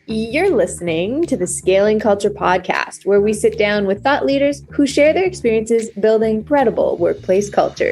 You're listening to the Scaling Culture podcast, where we sit down with thought leaders who share their experiences building credible workplace culture.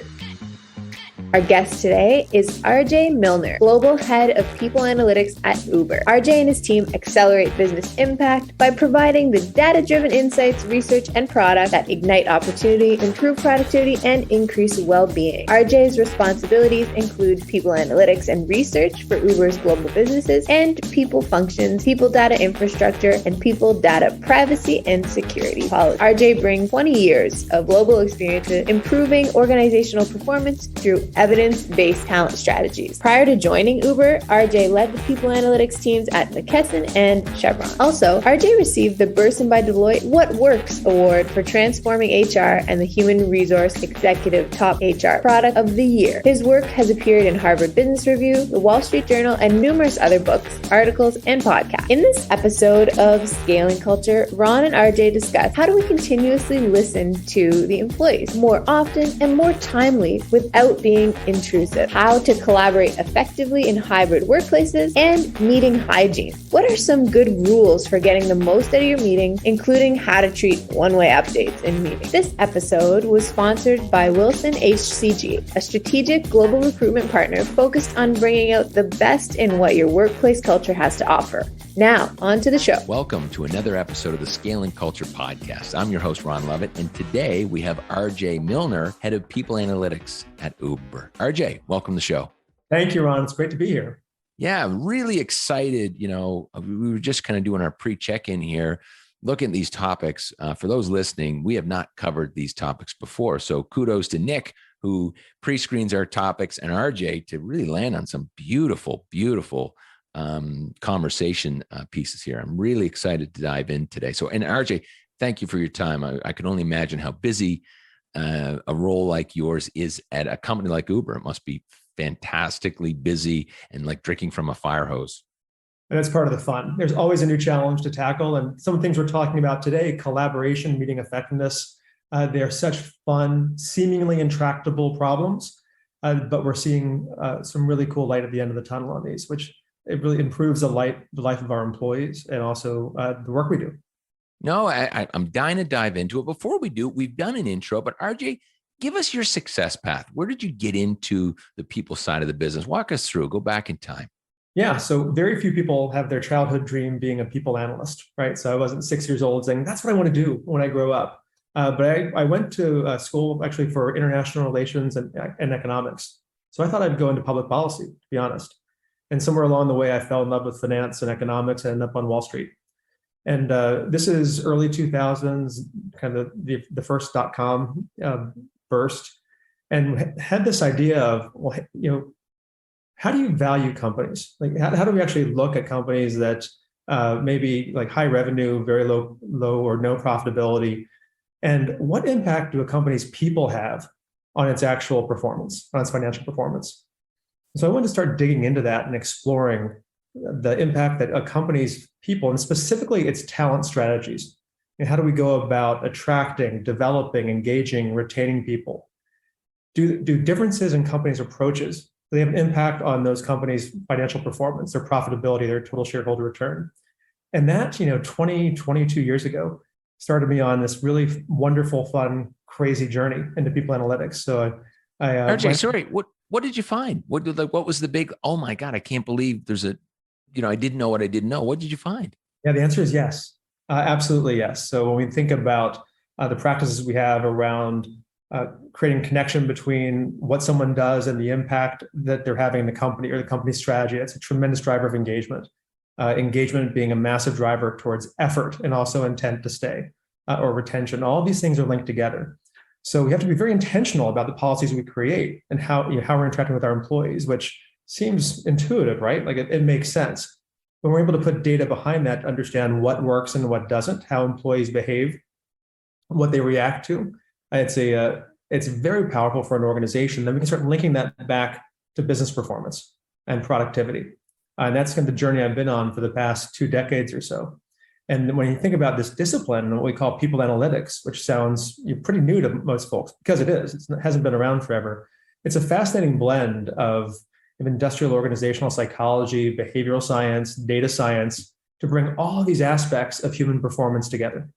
Our guest today is RJ Milnor, Global Head of People Analytics at Uber. RJ and his team accelerate business impact by providing the data-driven insights, research, and products that ignite opportunity, improve productivity, and increase well-being. RJ's responsibilities include people analytics and research for Uber's global businesses and people functions, people data infrastructure, and people data privacy and security policy. RJ brings 20 years of global experience in improving organizational performance through evidence-based talent strategies. Prior to joining Uber, RJ led the people analytics teams at McKesson and Chevron. Also, RJ received the Bersin by Deloitte What Works Award for transforming HR and the Human Resource Executive Top HR Product of the Year. His work has appeared in Harvard Business Review, the Wall Street Journal, and numerous other books, articles, and podcasts. In this episode of Scaling Culture, Ron and RJ discuss how do we continuously listen to the employees more often and more timely without being intrusive, how to collaborate effectively in hybrid workplaces, and meeting hygiene. What are some good rules for getting the most out of your meeting, including how to treat one-way updates in meetings? This episode was sponsored by Wilson HCG, a strategic global recruitment partner focused on bringing out the best in what your workplace culture has to offer. Now, on to the show. Welcome to another episode of the Scaling Culture podcast. I'm your host, Ron Lovett, and today we have RJ Milnor, Head of People Analytics at Uber. RJ, welcome to the show. Thank you, Ron. It's great to be here. Yeah, really excited. We were just kind of doing our pre-check-in here, looking at these topics. For those listening, we have not covered these topics before. So kudos to Nick, who pre-screens our topics, and RJ to really land on some beautiful conversation pieces here. I'm really excited to dive in today. So, and RJ, thank you for your time. I can only imagine how busy a role like yours is at a company like Uber. It must be fantastically busy and like drinking from a fire hose. And that's part of the fun. There's always a new challenge to tackle. And some of the things we're talking about today, collaboration, meeting effectiveness, they are such fun, seemingly intractable problems. But we're seeing some really cool light at the end of the tunnel on these, which it really improves the life of our employees and also the work we do. No, I'm dying to dive into it. Before we do, we've done an intro, but RJ, give us your success path. Where did you get into the people side of the business? Walk us through, go back in time. Yeah, so very few people have their childhood dream being a people analyst, right? So I wasn't 6 years old saying, that's what I want to do when I grow up. But I went to school actually for international relations and economics. So I thought I'd go into public policy, to be honest. And somewhere along the way, I fell in love with finance and economics and ended up on Wall Street. And this is early 2000s, kind of the first .com burst, and had this idea of, well, how do you value companies? Like, how do we actually look at companies that maybe like high revenue, very low or no profitability, and what impact do a company's people have on its actual performance, on its financial performance? So I wanted to start digging into that and exploring the impact that a company's people, and specifically its talent strategies, and how do we go about attracting, developing, engaging, retaining people? Do differences in companies' approaches, do they have an impact on those companies' financial performance, their profitability, their total shareholder return? And that, 22 years ago, started me on this really wonderful, fun, crazy journey into people analytics. So RJ, sorry, what did you find? What was the big, oh my God, I can't believe there's I didn't know what I didn't know. What did you find? Yeah, the answer is yes. Absolutely yes. So when we think about the practices we have around creating connection between what someone does and the impact that they're having in the company or the company's strategy, that's a tremendous driver of engagement. Engagement being a massive driver towards effort and also intent to stay or retention. All of these things are linked together. So we have to be very intentional about the policies we create and how we're interacting with our employees, which seems intuitive, right? Like it makes sense. When we're able to put data behind that to understand what works and what doesn't, how employees behave, what they react to, it's very powerful for an organization. Then we can start linking that back to business performance and productivity. And that's kind of the journey I've been on for the past 2 decades or so. And when you think about this discipline and what we call people analytics, which sounds pretty new to most folks, because it is, it hasn't been around forever. It's a fascinating blend of industrial organizational psychology, behavioral science, data science, to bring all of these aspects of human performance together.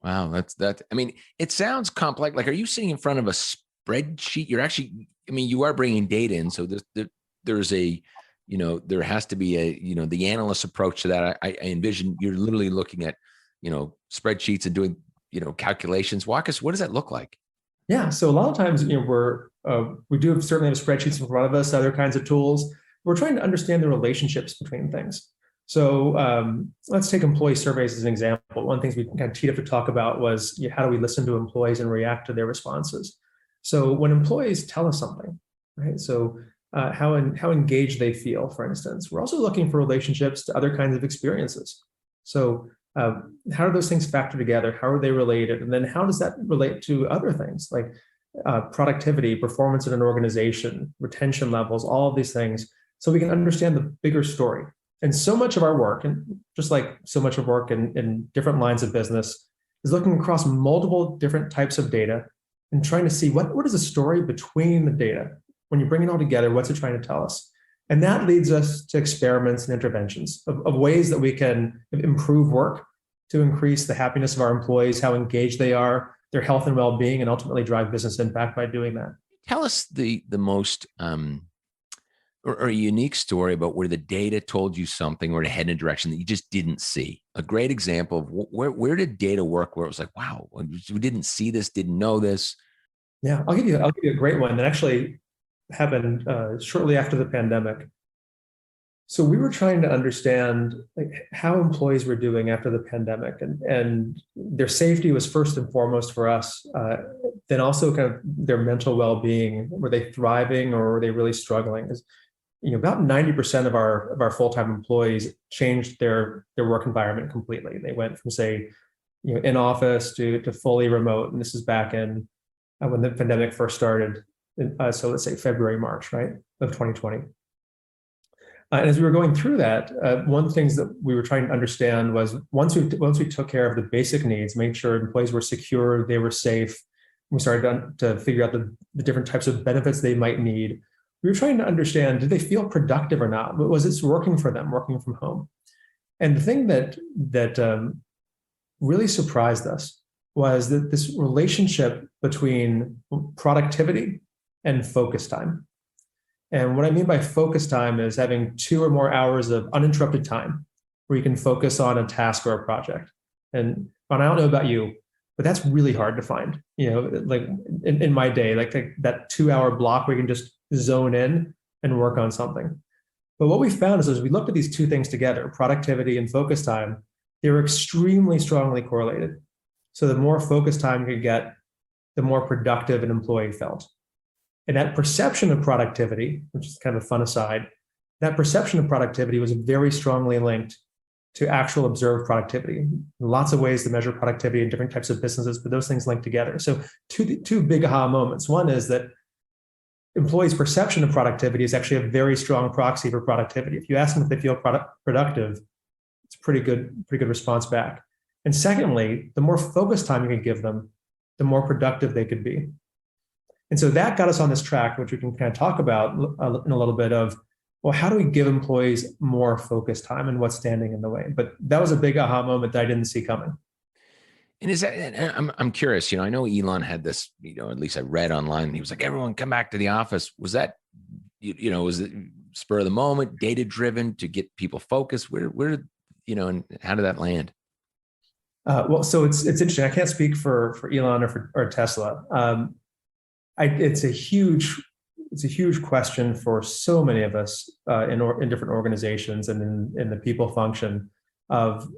Wow, that. I mean, it sounds complex. Like, are you sitting in front of a spreadsheet? You're actually, I mean, you are bringing data in. So there's a, there has to be a, the analyst approach to that. I envision you're literally looking at, spreadsheets and doing, calculations. Walk us, what does that look like? Yeah. So a lot of times, we do certainly have spreadsheets in front of us, other kinds of tools. We're trying to understand the relationships between things. So let's take employee surveys as an example. One of the things we kind of teed up to talk about was how do we listen to employees and react to their responses? So when employees tell us something, right? So how engaged they feel, for instance. We're also looking for relationships to other kinds of experiences. So how do those things factor together? How are they related? And then how does that relate to other things like productivity, performance in an organization, retention levels, all of these things, so we can understand the bigger story. And so much of our work, and just like so much of work in different lines of business, is looking across multiple different types of data and trying to see what is the story between the data. When you bring it all together, what's it trying to tell us? And that leads us to experiments and interventions of ways that we can improve work to increase the happiness of our employees, how engaged they are, their health and well-being, and ultimately drive business impact by doing that. Tell us the most or a unique story about where the data told you something or to head in a direction that you just didn't see. A great example of where did data work where it was like, wow, we didn't see this, didn't know this. Yeah, I'll give you a great one that actually happened shortly after the pandemic. So we were trying to understand how employees were doing after the pandemic, and their safety was first and foremost for us. Then also kind of their mental well-being. Were they thriving or were they really struggling? About 90% of our full-time employees changed their work environment completely. They went from, say, in office to fully remote. And this is back in when the pandemic first started. So let's say February, March, right, of 2020. And as we were going through that, one of the things that we were trying to understand was once we took care of the basic needs, made sure employees were secure, they were safe, we started to figure out the different types of benefits they might need. We were trying to understand, did they feel productive or not? Was it working for them, working from home? And the thing that really surprised us was that this relationship between productivity and focus time. And what I mean by focus time is having 2 or more hours of uninterrupted time where you can focus on a task or a project. And I don't know about you, but that's really hard to find. Like in my day, like that 2-hour block where you can just zone in and work on something. But what we found is as we looked at these two things together, productivity and focus time, they were extremely strongly correlated. So the more focus time you could get, the more productive an employee felt. And that perception of productivity, which is kind of a fun aside, that perception of productivity was very strongly linked to actual observed productivity. Lots of ways to measure productivity in different types of businesses, but those things link together. So two big aha moments. One is that employees' perception of productivity is actually a very strong proxy for productivity. If you ask them if they feel productive, it's a pretty good response back. And secondly, the more focused time you can give them, the more productive they could be. And so that got us on this track, which we can kind of talk about in a little bit of, well, how do we give employees more focused time and what's standing in the way? But that was a big aha moment that I didn't see coming. And is that, and I'm curious, I know Elon had this, at least I read online, he was like, everyone come back to the office. Was that, was it spur of the moment, data driven to get people focused? Where, and how did that land? Well, so it's interesting. I can't speak for Elon or Tesla. It's a huge question for so many of us in different organizations and in the people function of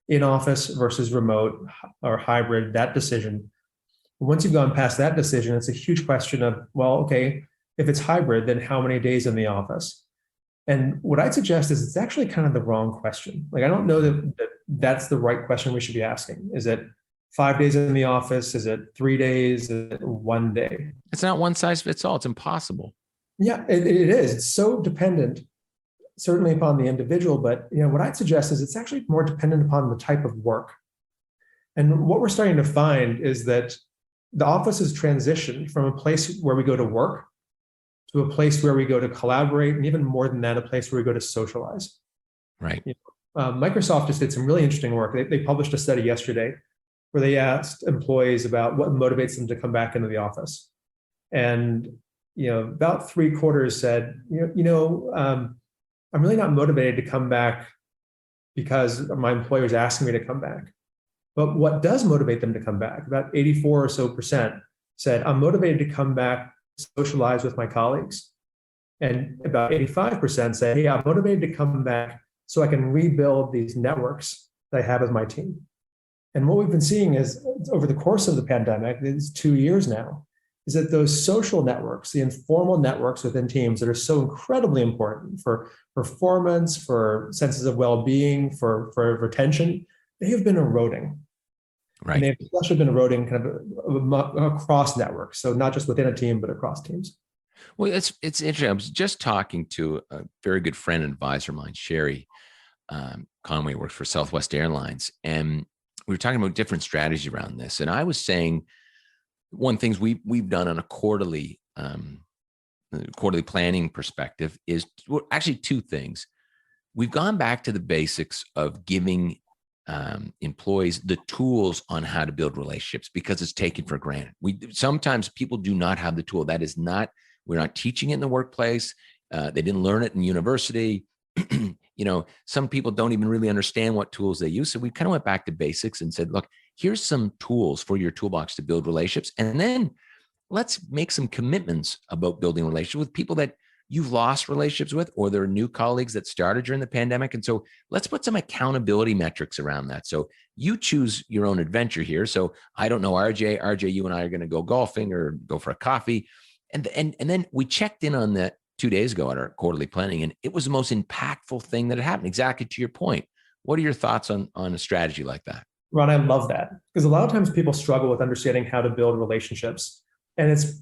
in office versus remote or hybrid, that decision. Once you've gone past that decision, it's a huge question of, well, okay, if it's hybrid, then how many days in the office? And what I'd suggest is it's actually kind of the wrong question. Like, I don't know that that's the right question we should be asking. Is it 5 days in the office? Is it 3 days? Is it 1 day? It's not one size fits all. It's impossible. Yeah, it is. It's so dependent, certainly upon the individual. But what I'd suggest is it's actually more dependent upon the type of work. And what we're starting to find is that the office has transitioned from a place where we go to work to a place where we go to collaborate, and even more than that, a place where we go to socialize. Right. Microsoft just did some really interesting work. They published a study yesterday where they asked employees about what motivates them to come back into the office. And, about 3/4 said, I'm really not motivated to come back because my employer is asking me to come back. But what does motivate them to come back? About 84 or so percent said, I'm motivated to come back, socialize with my colleagues. And about 85% said, hey, I'm motivated to come back so I can rebuild these networks that I have with my team. And what we've been seeing is over the course of the pandemic, it's 2 years now, is that those social networks, the informal networks within teams that are so incredibly important for performance, for senses of well-being, for retention, they have been eroding. Right. And they've especially been eroding kind of across networks. So not just within a team, but across teams. Well, it's interesting. I was just talking to a very good friend and advisor of mine, Sherry Conway, works for Southwest Airlines. And we were talking about different strategies around this. And I was saying, one things we've done on a quarterly planning perspective is actually two things. We've gone back to the basics of giving employees the tools on how to build relationships because it's taken for granted. Sometimes people do not have the tool. We're not teaching it in the workplace. They didn't learn it in university. Some people don't even really understand what tools they use. So we kind of went back to basics and said, look, here's some tools for your toolbox to build relationships. And then let's make some commitments about building relationships with people that you've lost relationships with, or there are new colleagues that started during the pandemic. And so let's put some accountability metrics around that. So you choose your own adventure here. So I don't know, RJ, you and I are going to go golfing or go for a coffee. And then we checked in on that 2 days ago at our quarterly planning, and it was the most impactful thing that had happened. Exactly to your point. What are your thoughts on a strategy like that? Ron, I love that, because a lot of times people struggle with understanding how to build relationships, and it's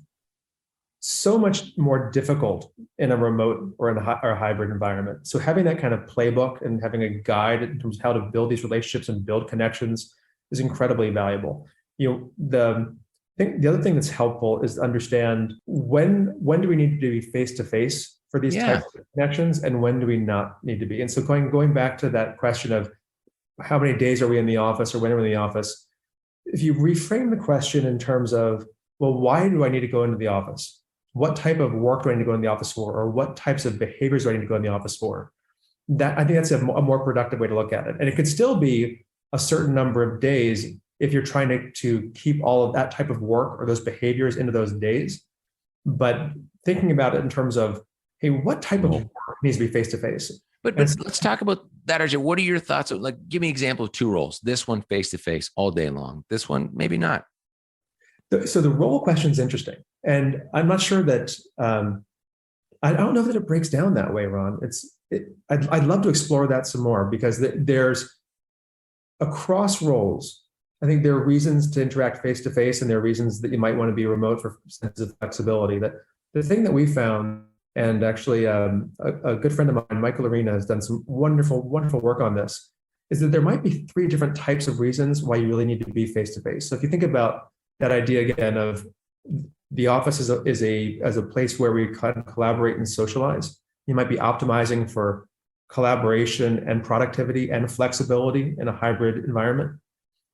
so much more difficult in a remote or in a hybrid environment. So having that kind of playbook and having a guide in terms of how to build these relationships and build connections is incredibly valuable. The other thing that's helpful is to understand when do we need to be face-to-face for these types of connections, and when do we not need to be? And so going back to that question of how many days are we in the office or when are we in the office, if you reframe the question in terms of, well, why do I need to go into the office? What type of work do I need to go in the office for? Or what types of behaviors do I need to go in the office for? I think that's a more productive way to look at it. And it could still be a certain number of days if you're trying to keep all of that type of work or those behaviors into those days. But thinking about it in terms of, hey, what type of work needs to be face-to-face? But let's talk about that, RJ. What are your thoughts? Give me an example of two roles. This one face-to-face all day long. This one, maybe not. So the role question is interesting. And I'm not sure that, I don't know that it breaks down that way, Ron. I'd love to explore that some more, because there's across roles, I think there are reasons to interact face-to-face, and there are reasons that you might want to be remote for sense of flexibility. That the thing that we found, and actually a good friend of mine, Michael Arena, has done some wonderful, wonderful work on this, is that there might be 3 different types of reasons why you really need to be face-to-face. So if you think about that idea again of the office as a place where we can collaborate and socialize, you might be optimizing for collaboration and productivity and flexibility in a hybrid environment.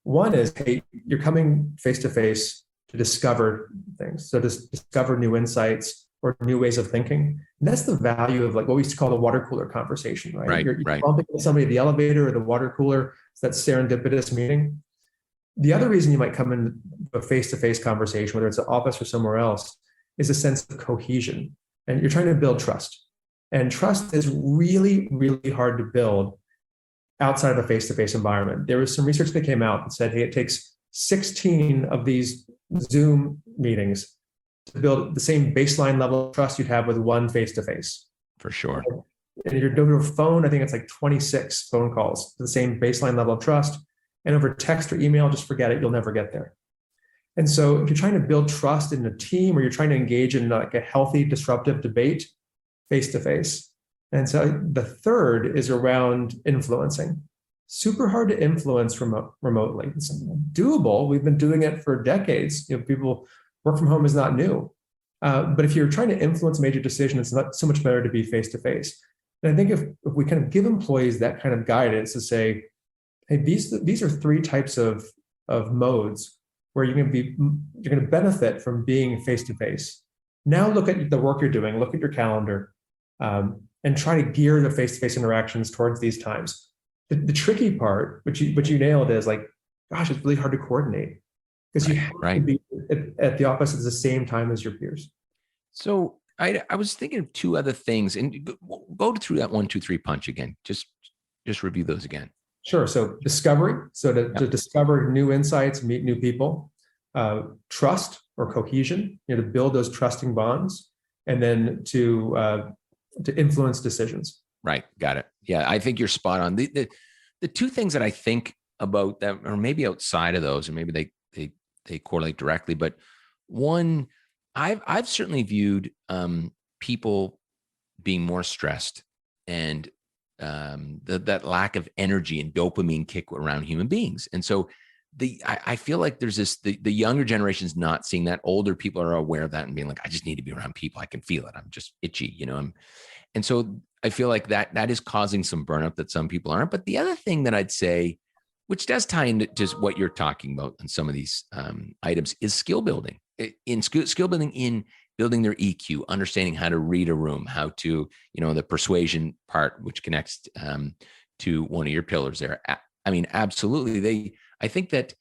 One is, hey, you're coming face-to-face to discover things. So to discover new insights or new ways of thinking. And that's the value of what we used to call the water cooler conversation, right? You're bumping into somebody at the elevator or the water cooler. It's that serendipitous meeting. The other reason you might come in a face-to-face conversation, whether it's an office or somewhere else, is a sense of cohesion. And you're trying to build trust. And trust is really, really hard to build outside of a face-to-face environment. There was some research that came out that said, hey, it takes 16 of these Zoom meetings to build the same baseline level of trust you'd have with one face-to-face. For sure. And if you're doing a phone, I think it's like 26 phone calls to the same baseline level of trust. And over text or email, just forget it. You'll never get there. And so if you're trying to build trust in a team, or you're trying to engage in a healthy, disruptive debate, face-to-face. And so the third is around influencing. Super hard to influence remotely. It's doable. We've been doing it for decades. People work from home is not new. But if you're trying to influence major decisions, it's not so much better to be face-to-face. And I think if we kind of give employees that kind of guidance to say, hey, these are three types of modes where you're going to benefit from being face to face. Now look at the work you're doing, look at your calendar, and try to gear the face to face interactions towards these times. The tricky part, which you nailed, is like, gosh, it's really hard to coordinate because you have to be at the office at the same time as your peers. So I was thinking of two other things, and go through that 1, 2, 3 punch again. Just review those again. Sure. So discovery. So to discover new insights, meet new people. Trust or cohesion. To build those trusting bonds, and then to influence decisions. Right. Got it. Yeah, I think you're spot on. The two things that I think about that, or maybe outside of those, or maybe they correlate directly, but one, I've certainly viewed people being more stressed and that lack of energy and dopamine kick around human beings. And so I feel like there's this, the younger generation's not seeing that. Older people are aware of that and being like, I just need to be around people. I can feel it. I'm just itchy, and so I feel like that is causing some burnout that some people aren't. But the other thing that I'd say, which does tie into just what you're talking about in some of these items, is skill building. Skill building in building their EQ, understanding how to read a room, how to, the persuasion part, which connects to one of your pillars there. I mean, absolutely. I think that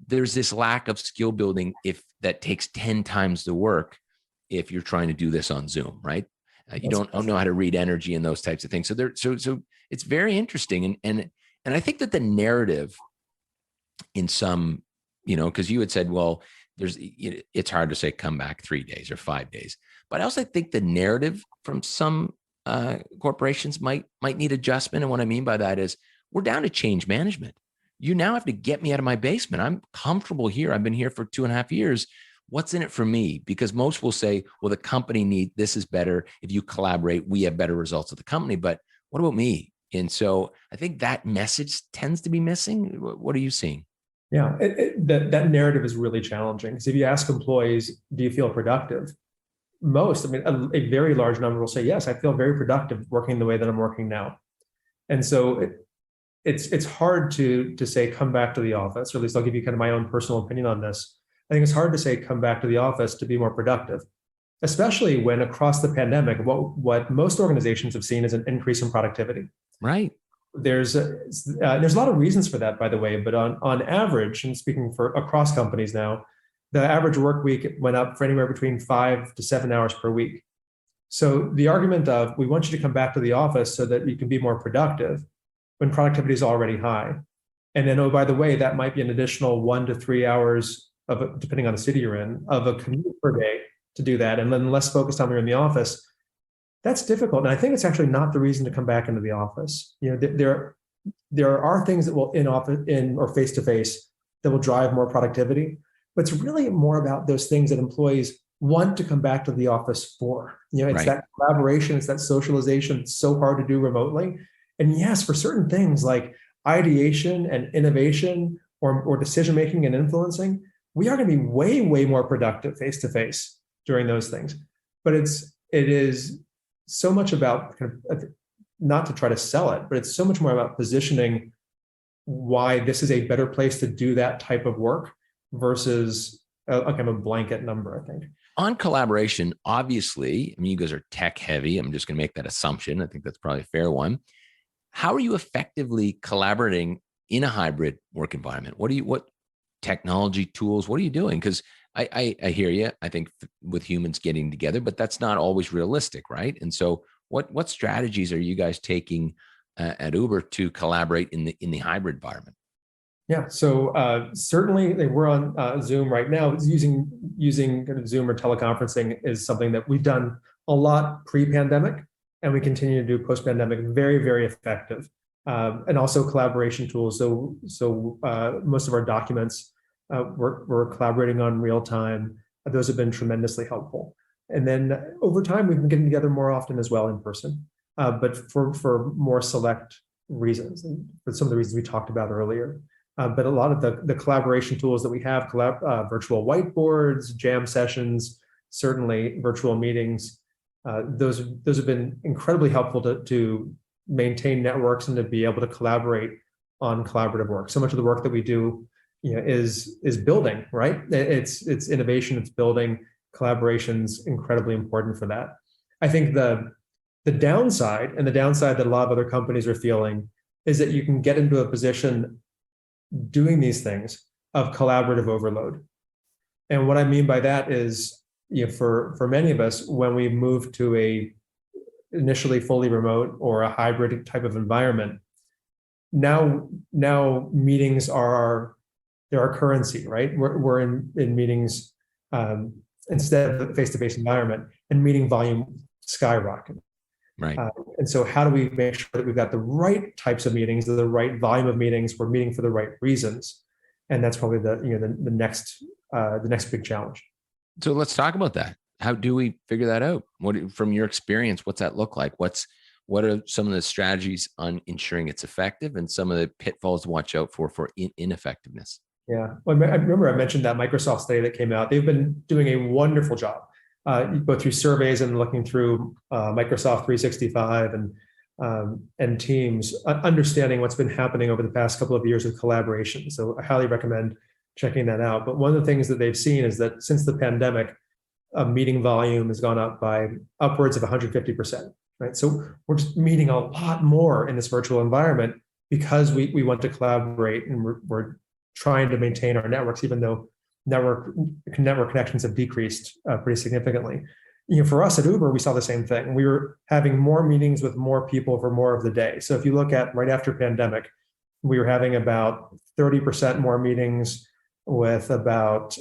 there's this lack of skill building that takes 10 times the work if you're trying to do this on Zoom, right? You don't know how to read energy and those types of things. So it's very interesting. And I think that the narrative in some, because you had said, well, it's hard to say come back 3 days or 5 days, but I also think the narrative from some corporations might need adjustment. And what I mean by that is we're down to change management. You now have to get me out of my basement. I'm comfortable here. I've been here for 2.5 years. What's in it for me? Because most will say, well, the company this is better. If you collaborate, we have better results at the company. But what about me? And so I think that message tends to be missing. What are you seeing? Yeah, that narrative is really challenging. Because if you ask employees, do you feel productive? A very large number will say, yes, I feel very productive working the way that I'm working now. And so it's hard to say, come back to the office, or at least I'll give you kind of my own personal opinion on this. I think it's hard to say, come back to the office to be more productive, especially when across the pandemic, what most organizations have seen is an increase in productivity. Right. There's a lot of reasons for that, by the way, but on average, and speaking for across companies now, the average work week went up for anywhere between 5 to 7 hours per week. So the argument of we want you to come back to the office so that you can be more productive when productivity is already high. And then, oh, by the way, that might be an additional 1 to 3 hours depending on the city you're in, of a commute per day to do that, and then less focused time when you're in the office. That's difficult. And I think it's actually not the reason to come back into the office. There are things that will in or face to face that will drive more productivity, but it's really more about those things that employees want to come back to the office for. It's that collaboration, it's that socialization. It's so hard to do remotely. And yes, for certain things like ideation and innovation or decision making and influencing, we are going to be way, way more productive face to face during those things. But it is so much about kind of, not to try to sell it, but it's so much more about positioning why this is a better place to do that type of work versus a kind of blanket number, I think. On collaboration, obviously, I mean, you guys are tech heavy. I'm just going to make that assumption. I think that's probably a fair one. How are you effectively collaborating in a hybrid work environment? What technology tools, what are you doing? Because I hear you. I think with humans getting together, but that's not always realistic, right? And so what strategies are you guys taking at Uber to collaborate in the hybrid environment? Yeah, so certainly we're on Zoom right now. Using kind of Zoom or teleconferencing is something that we've done a lot pre-pandemic, and we continue to do post-pandemic. Very, very effective, and also collaboration tools. So most of our documents we're collaborating on real time. Those have been tremendously helpful. And then over time, we've been getting together more often as well in person, but for more select reasons, and for some of the reasons we talked about earlier. But a lot of the collaboration tools that we have, virtual whiteboards, jam sessions, certainly virtual meetings, Those have been incredibly helpful to maintain networks and to be able to collaborate on collaborative work. So much of the work that we do, is building, right? It's innovation, it's building. Collaboration's incredibly important for that. I think the downside, and the downside that a lot of other companies are feeling, is that you can get into a position doing these things of collaborative overload. And what I mean by that is, for many of us, when we move to a initially fully remote or a hybrid type of environment, now meetings are our currency, right? We're in meetings instead of a face-to-face environment, and meeting volume skyrocket. Right. And so how do we make sure that we've got the right types of meetings, the right volume of meetings, we're meeting for the right reasons? And that's probably the next big challenge. So let's talk about that. How do we figure that out? From your experience, what's that look like? What are some of the strategies on ensuring it's effective, and some of the pitfalls to watch out for ineffectiveness? Yeah. Well, I remember I mentioned that Microsoft study that came out. They've been doing a wonderful job, both through surveys and looking through Microsoft 365 and Teams, understanding what's been happening over the past couple of years with collaboration. So I highly recommend checking that out. But one of the things that they've seen is that since the pandemic, meeting volume has gone up by upwards of 150%. Right. So we're just meeting a lot more in this virtual environment because we want to collaborate, and we're trying to maintain our networks, even though network connections have decreased pretty significantly. For us at Uber, we saw the same thing. We were having more meetings with more people for more of the day. So if you look at right after pandemic, we were having about 30% more meetings with about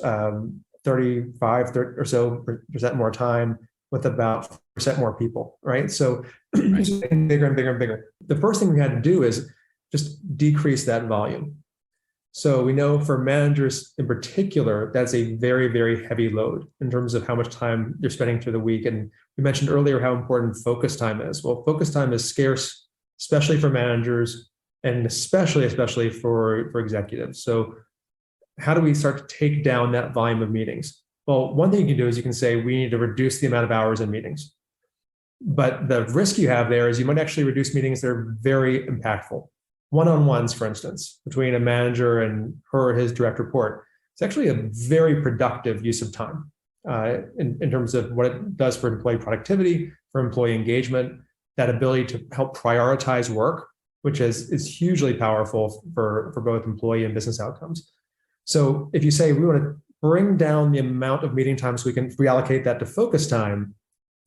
35 or so percent more time with about 4% more people, right? So it's getting bigger and bigger and bigger. The first thing we had to do is just decrease that volume. So we know for managers in particular, that's a very, very heavy load in terms of how much time you're spending through the week. And we mentioned earlier how important focus time is. Well, focus time is scarce, especially for managers, and especially for executives. So how do we start to take down that volume of meetings? Well, one thing you can do is you can say, we need to reduce the amount of hours in meetings. But the risk you have there is you might actually reduce meetings that are very impactful. One-on-ones, for instance, between a manager and her or his direct report. It's actually a very productive use of time in terms of what it does for employee productivity, for employee engagement, that ability to help prioritize work, which is hugely powerful for both employee and business outcomes. So if you say we want to bring down the amount of meeting time so we can reallocate that to focus time,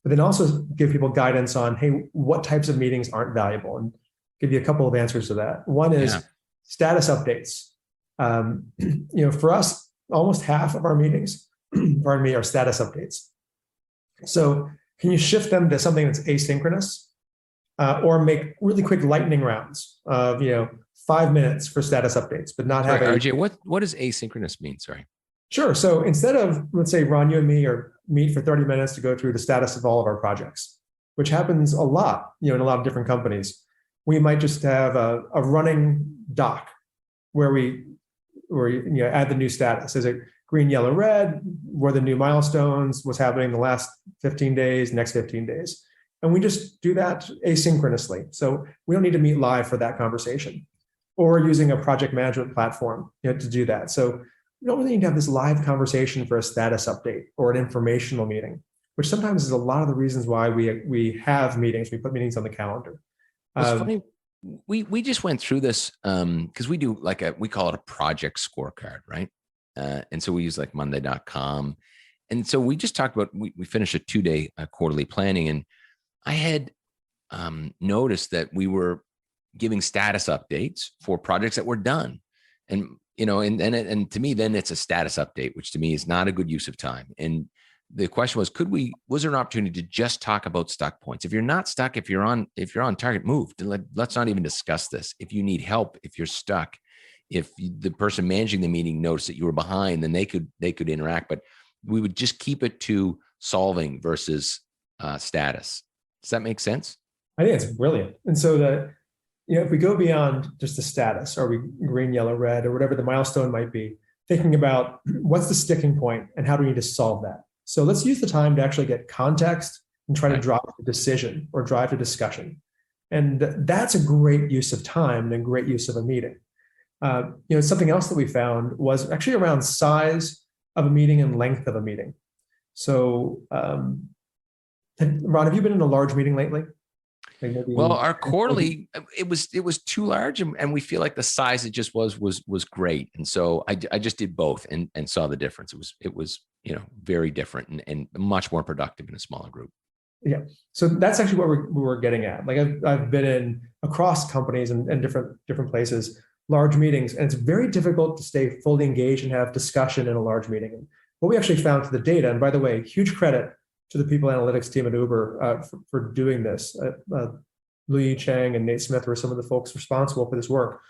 but then also give people guidance on, hey, what types of meetings aren't valuable? And give you a couple of answers to that. One is status updates. For us, almost half of our meetings, are status updates. So can you shift them to something that's asynchronous, or make really quick lightning rounds of 5 minutes for status updates, but not have RJ, what does asynchronous mean? Sorry. Sure. So instead of, let's say, Ron, you and me or meet for 30 minutes to go through the status of all of our projects, which happens a lot, in a lot of different companies. We might just have a running doc where we add the new status. Is it green, yellow, red? What are the new milestones? What's happening in the last 15 days, next 15 days? And we just do that asynchronously. So we don't need to meet live for that conversation, or using a project management platform to do that. So we don't really need to have this live conversation for a status update or an informational meeting, which sometimes is a lot of the reasons why we have meetings. We put meetings on the calendar. It's funny. We just went through this because we do we call it a project scorecard, right? And so we use like Monday.com. And so we just talked about, we finished a 2-day quarterly planning, and I had noticed that we were giving status updates for projects that were done. And, and to me, then it's a status update, which to me is not a good use of time. And the question was, was there an opportunity to just talk about stuck points? If you're not stuck, if you're on target, move. Let's not even discuss this. If you need help, if you're stuck, if the person managing the meeting noticed that you were behind, then they could interact. But we would just keep it to solving versus status. Does that make sense? I think it's brilliant. And so if we go beyond just the status, are we green, yellow, red, or whatever the milestone might be, thinking about what's the sticking point and how do we need to solve that? So let's use the time to actually get context and try to drive a decision or drive a discussion. And that's a great use of time and a great use of a meeting. Something else that we found was actually around size of a meeting and length of a meeting. So, Ron, have you been in a large meeting lately? Well, our quarterly, it was too large, and we feel like the size it just was great. And so I just did both and saw the difference. It was very different and much more productive in a smaller group. Yeah. So that's actually what we're getting at. Like I've been in across companies and different places, large meetings, and it's very difficult to stay fully engaged and have discussion in a large meeting. And what we actually found through the data, and by the way, huge credit to the people analytics team at Uber for doing this. Louis Chang and Nate Smith were some of the folks responsible for this work.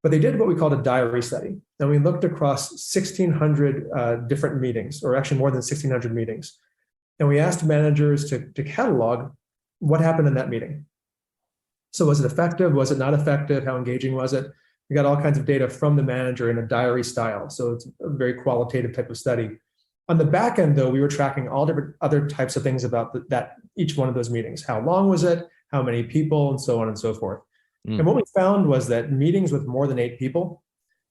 But they did what we called a diary study. And we looked across 1,600 different meetings, or actually more than 1,600 meetings. And we asked managers to catalog what happened in that meeting. So was it effective? Was it not effective? How engaging was it? We got all kinds of data from the manager in a diary style. So it's a very qualitative type of study. On the back end, though, we were tracking all different other types of things about that each one of those meetings. How long was it? How many people? And so on and so forth. And what we found was that meetings with more than 8 people,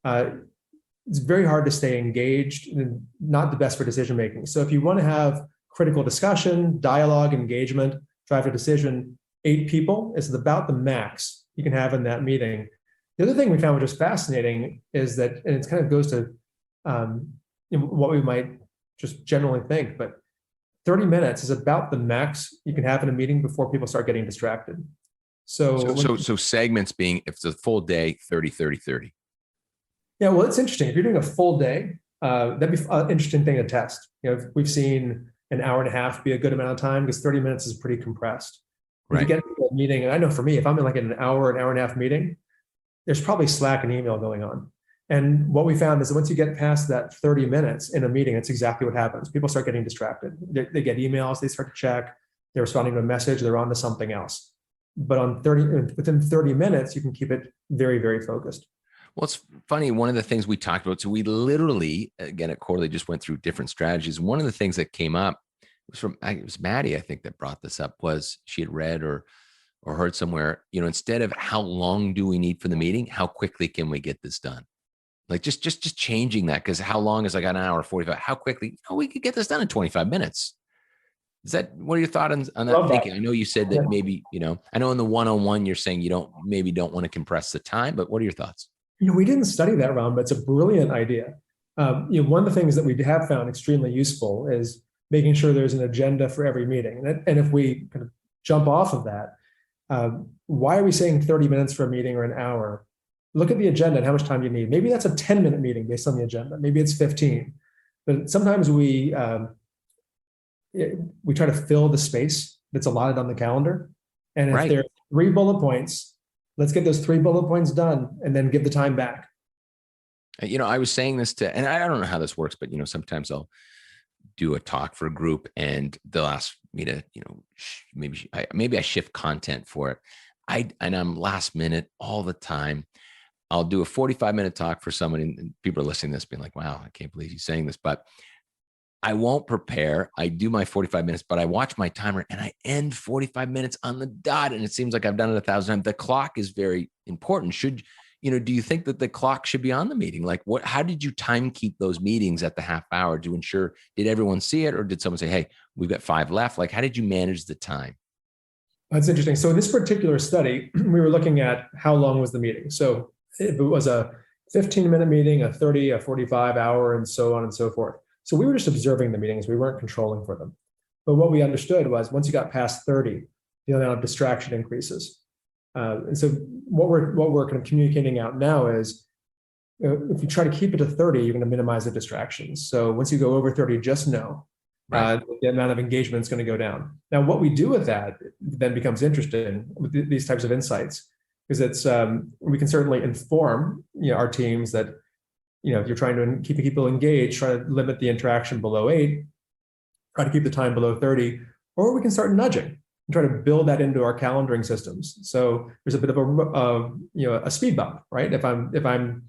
it's very hard to stay engaged and not the best for decision making. So if you want to have critical discussion, dialogue, engagement, drive a decision, 8 people is about the max you can have in that meeting. The other thing we found, which is fascinating, is that, and it kind of goes to what we might just generally think, but 30 minutes is about the max you can have in a meeting before people start getting distracted. So segments being, if it's a full day, 30, 30, 30. Yeah, well, it's interesting. If you're doing a full day, that'd be an interesting thing to test. We've seen an hour and a half be a good amount of time because 30 minutes is pretty compressed. Right. If you get to a meeting, and I know for me, if I'm in like an hour and a half meeting, there's probably Slack and email going on. And what we found is that once you get past that 30 minutes in a meeting, it's exactly what happens. People start getting distracted. They get emails, they start to check, they're responding to a message, they're on to something else. But within 30 minutes, you can keep it very, very focused. Well, it's funny. One of the things we talked about, so we literally, again, at Quarterly just went through different strategies. One of the things that came up it was Maddie, I think, that brought this up, was she had read or heard somewhere, instead of how long do we need for the meeting, how quickly can we get this done? Like just changing that, because how long is like an hour 45? How quickly? We could get this done in 25 minutes. What are your thoughts on that thinking? I know you said that maybe, I know in the one-on-one you're saying you don't want to compress the time, but what are your thoughts? We didn't study that, Ron, but it's a brilliant idea. One of the things that we have found extremely useful is making sure there's an agenda for every meeting. And if we kind of jump off of that, why are we saying 30 minutes for a meeting or an hour? Look at the agenda and how much time you need. Maybe that's a 10-minute meeting based on the agenda. Maybe it's 15. But sometimes we try to fill the space that's allotted on the calendar. And if there are 3 bullet points, let's get those 3 bullet points done and then give the time back. I was saying this and I don't know how this works, but, sometimes I'll do a talk for a group and they'll ask me to, maybe I shift content for it. And I'm last minute all the time. I'll do a 45-minute talk for someone and people are listening to this being like, wow, I can't believe he's saying this, but I won't prepare. I do my 45 minutes, but I watch my timer and I end 45 minutes on the dot. And it seems like I've done it 1,000 times. The clock is very important. Do you think that the clock should be on the meeting? Like how did you time keep those meetings at the half hour to ensure, did everyone see it? Or did someone say, hey, we've got 5 left? Like, how did you manage the time? That's interesting. So in this particular study, we were looking at how long was the meeting. So if it was a 15-minute meeting, a 30, a 45 hour, and so on and so forth. So we were just observing the meetings. We weren't controlling for them. But what we understood was once you got past 30, the amount of distraction increases. And so what we're kind of communicating out now is, if you try to keep it to 30, you're going to minimize the distractions. So once you go over 30, just know the amount of engagement is going to go down. Now, what we do with that then becomes interesting with these types of insights, because we can certainly inform our teams that if you're trying to keep people engaged, try to limit the interaction below 8, try to keep the time below 30, or we can start nudging and try to build that into our calendaring systems. So there's a bit of a speed bump, right? If I'm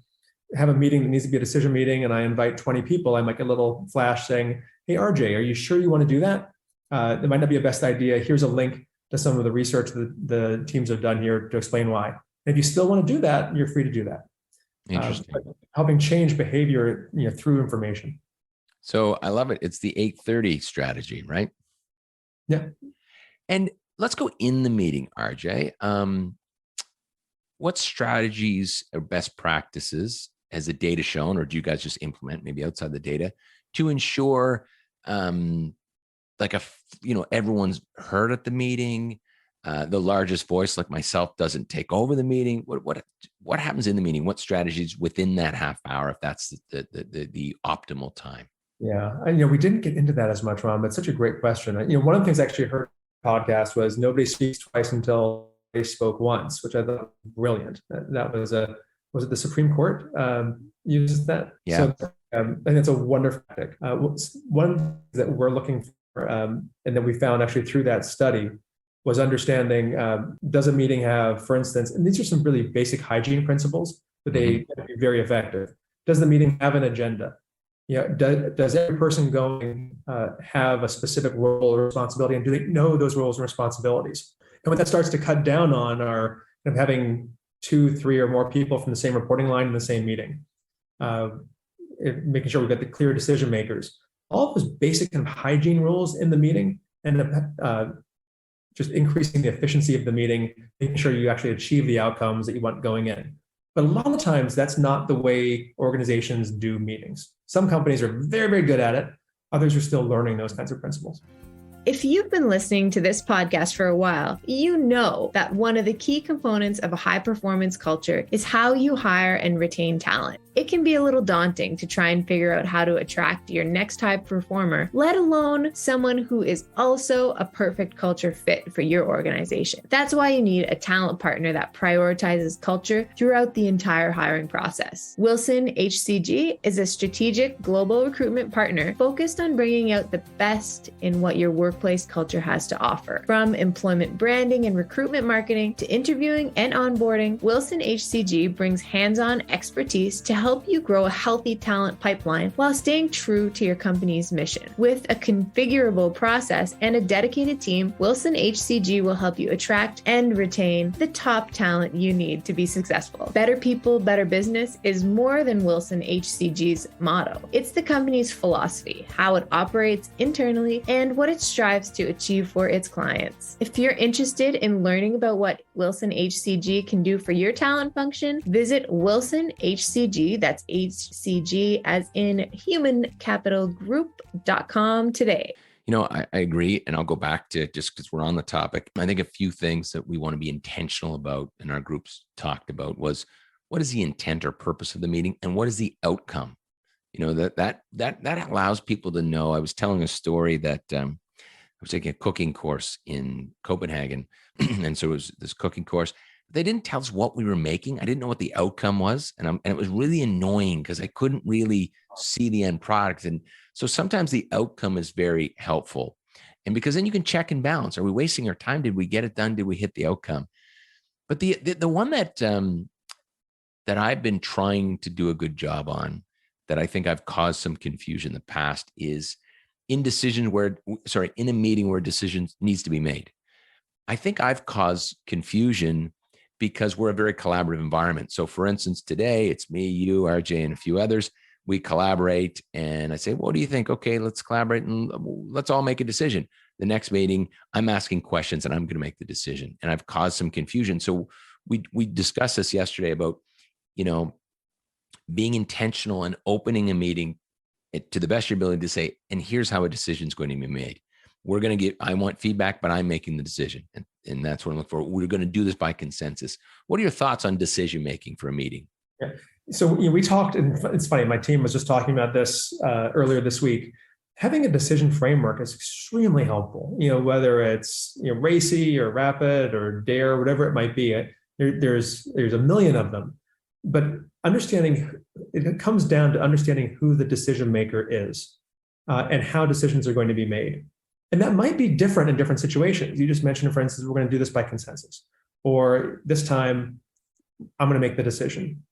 have a meeting that needs to be a decision meeting and I invite 20 people, I might get a little flash saying, hey, RJ, are you sure you want to do that? It might not be a best idea. Here's a link to some of the research that the teams have done here to explain why. And if you still want to do that, you're free to do that. Interesting. Helping change behavior, through information. So I love it. It's the 8:30 strategy, right? Yeah. And let's go in the meeting, RJ. What strategies or best practices has the data shown, or do you guys just implement maybe outside the data to ensure everyone's heard at the meeting, the largest voice like myself doesn't take over the meeting? What happens in the meeting? What strategies within that half hour, if that's the optimal time? Yeah, and we didn't get into that as much, Ron, but such a great question. One of the things I actually heard on the podcast was nobody speaks twice until they spoke once, which I thought was brilliant. That was it the Supreme Court uses that? Yeah. So I think it's a wonderful tactic. One that we're looking for, and that we found actually through that study, was understanding, does a meeting have, for instance, and these are some really basic hygiene principles, but they can be very effective. Does the meeting have an agenda? Does every person going have a specific role or responsibility, and do they know those roles and responsibilities? And what that starts to cut down on are having 2, 3, or more people from the same reporting line in the same meeting, making sure we've got the clear decision makers. All of those basic kind of hygiene rules in the meeting, and just increasing the efficiency of the meeting, making sure you actually achieve the outcomes that you want going in. But a lot of times, that's not the way organizations do meetings. Some companies are very, very good at it. Others are still learning those kinds of principles. If you've been listening to this podcast for a while, you know that one of the key components of a high-performance culture is how you hire and retain talent. It can be a little daunting to try and figure out how to attract your next high performer, let alone someone who is also a perfect culture fit for your organization. That's why you need a talent partner that prioritizes culture throughout the entire hiring process. Wilson HCG is a strategic global recruitment partner focused on bringing out the best in what your workplace culture has to offer. From employment branding and recruitment marketing to interviewing and onboarding, Wilson HCG brings hands-on expertise to help you grow a healthy talent pipeline while staying true to your company's mission. With a configurable process and a dedicated team, Wilson HCG will help you attract and retain the top talent you need to be successful. Better people, better business is more than Wilson HCG's motto. It's the company's philosophy, how it operates internally, and what it strives to achieve for its clients. If you're interested in learning about what Wilson HCG can do for your talent function, visit Wilson HCG, that's HCG as in human capital group.com today. I agree. And I'll go back to, just because we're on the topic, I think a few things that we want to be intentional about and our groups talked about was, what is the intent or purpose of the meeting, and what is the outcome? That allows people to know. I was telling a story that I was taking a cooking course in Copenhagen. And so it was this cooking course. They didn't tell us what we were making. I didn't know what the outcome was. And it was really annoying because I couldn't really see the end product. And so sometimes the outcome is very helpful. And because then you can check and balance. Are we wasting our time? Did we get it done? Did we hit the outcome? But the one that I've been trying to do a good job on, that I think I've caused some confusion in the past, is in a meeting where decisions needs to be made. I think I've caused confusion because we're a very collaborative environment. So for instance, today it's me, you, RJ, and a few others. We collaborate, and I say, what do you think? Okay, let's collaborate and let's all make a decision. The next meeting, I'm asking questions and I'm going to make the decision. And I've caused some confusion. So we discussed this yesterday about, being intentional and opening a meeting to the best of your ability to say, and here's how a decision is going to be made. I want feedback, but I'm making the decision. And that's what I'm looking for. We're going to do this by consensus. What are your thoughts on decision-making for a meeting? Yeah. So we talked, and it's funny, my team was just talking about this earlier this week. Having a decision framework is extremely helpful. Whether it's RACI or RAPID or DARE, whatever it might be, there's a million of them. But it comes down to understanding who the decision maker is and how decisions are going to be made. And that might be different in different situations. You just mentioned, for instance, we're going to do this by consensus, or this time I'm going to make the decision.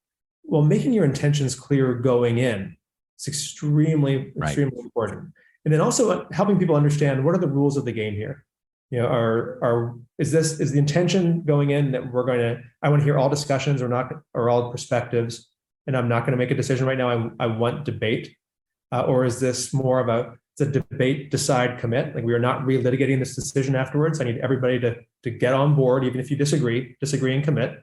Well, making your intentions clear going in is extremely important. And then also helping people understand what are the rules of the game here. Is the intention going in that I want to hear all discussions or all perspectives, and I'm not going to make a decision right now. I want debate, or is this more of it's a debate, decide, commit? Like we are not relitigating this decision afterwards. I need everybody to get on board, even if you disagree and commit.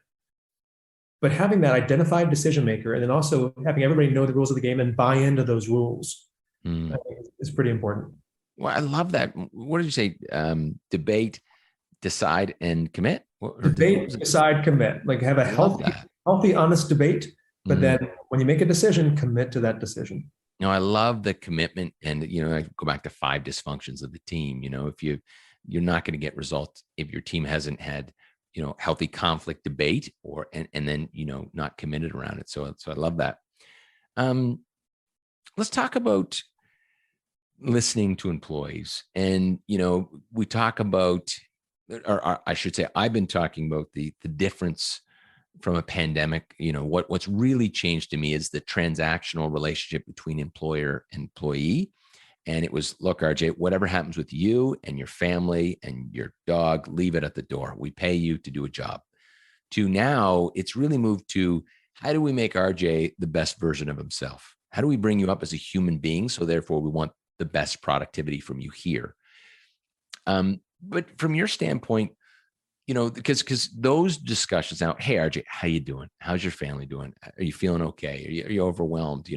But having that identified decision maker, and then also having everybody know the rules of the game and buy into those rules, I think is pretty important. Well, I love that. What did you say? Debate, decide, and commit? Debate, decide, commit. Like have a healthy, honest debate. But then when you make a decision, commit to that decision. I love the commitment. And, I go back to 5 dysfunctions of the team. If you're not going to get results if your team hasn't had, healthy conflict debate and then, not committed around it. So I love that. Let's talk about listening to employees. And, we talk about, or I should say, I've been talking about the difference from a pandemic. What's really changed to me is the transactional relationship between employer and employee. And it was, look, RJ, whatever happens with you and your family and your dog, leave it at the door. We pay you to do a job. To now, it's really moved to, how do we make RJ the best version of himself? How do we bring you up as a human being? So therefore, we want the best productivity from you here. But from your standpoint, because those discussions now, hey, RJ, how you doing? How's your family doing? Are you feeling okay? Are you overwhelmed?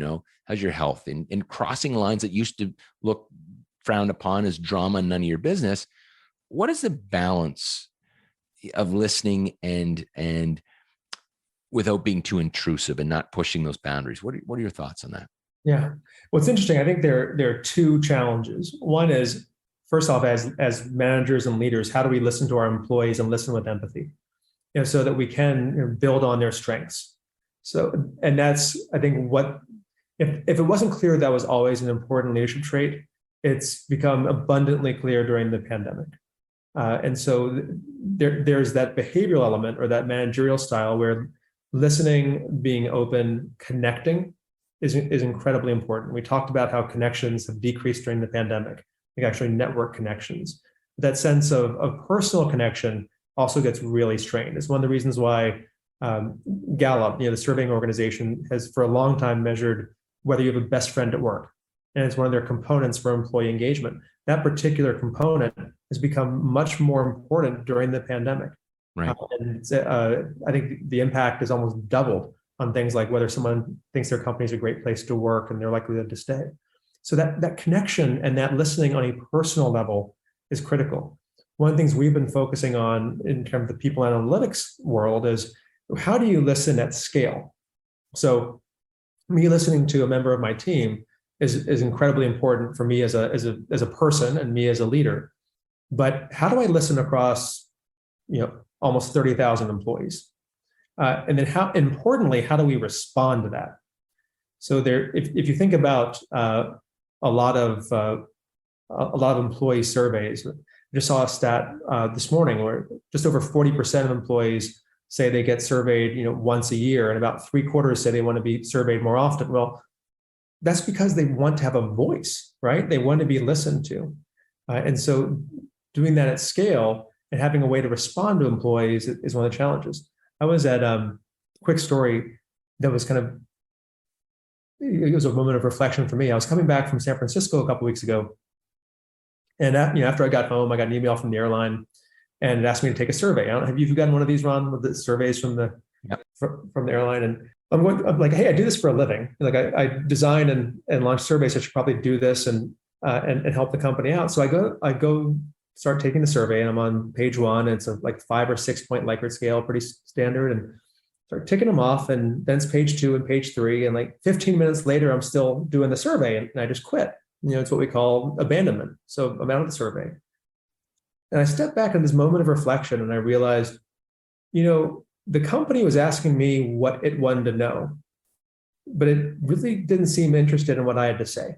How's your health? And crossing lines that used to look frowned upon as drama and none of your business. What is the balance of listening and without being too intrusive and not pushing those boundaries? What are your thoughts on that? Yeah. Well, it's interesting. I think there are 2 challenges. One is, first off, as managers and leaders, how do we listen to our employees and listen with empathy, so that we can build on their strengths. So, and that's, I think, if it wasn't clear that was always an important leadership trait, it's become abundantly clear during the pandemic. And so there's that behavioral element or that managerial style where listening, being open, connecting is incredibly important. We talked about how connections have decreased during the pandemic, like actually network connections. That sense of personal connection also gets really strained. It's one of the reasons why Gallup, the surveying organization, has for a long time measured whether you have a best friend at work. And it's one of their components for employee engagement. That particular component has become much more important during the pandemic. Right. And I think the impact is almost doubled on things like whether someone thinks their company is a great place to work and their likelihood to stay. So that connection and that listening on a personal level is critical. One of the things we've been focusing on in terms of the people analytics world is, how do you listen at scale? So me listening to a member of my team is incredibly important for me as a person and me as a leader. But how do I listen across, almost 30,000 employees? And then how do we respond to that? So if you think about a lot of employee surveys, I just saw a stat this morning where just over 40% of employees say they get surveyed, once a year, and about 3/4 say they want to be surveyed more often. Well, that's because they want to have a voice, right? They want to be listened to, and so doing that at scale and having a way to respond to employees is one of the challenges. I was at quick story that was it was a moment of reflection for me. I was coming back from San Francisco a couple of weeks ago, and after I got home, I got an email from the airline, and it asked me to take a survey. Have you gotten one of these, Ron, with the surveys from the airline? And I'm like, hey, I do this for a living. Like I design and launch surveys. I should probably do this and help the company out. So I go start taking the survey, and I'm on page 1. And it's a 5 or 6 point Likert scale, pretty standard, and start ticking them off. And then it's page 2 and page 3. And 15 minutes later, I'm still doing the survey, and I just quit. It's what we call abandonment. So I'm out of the survey. And I stepped back in this moment of reflection, and I realized, the company was asking me what it wanted to know, but it really didn't seem interested in what I had to say.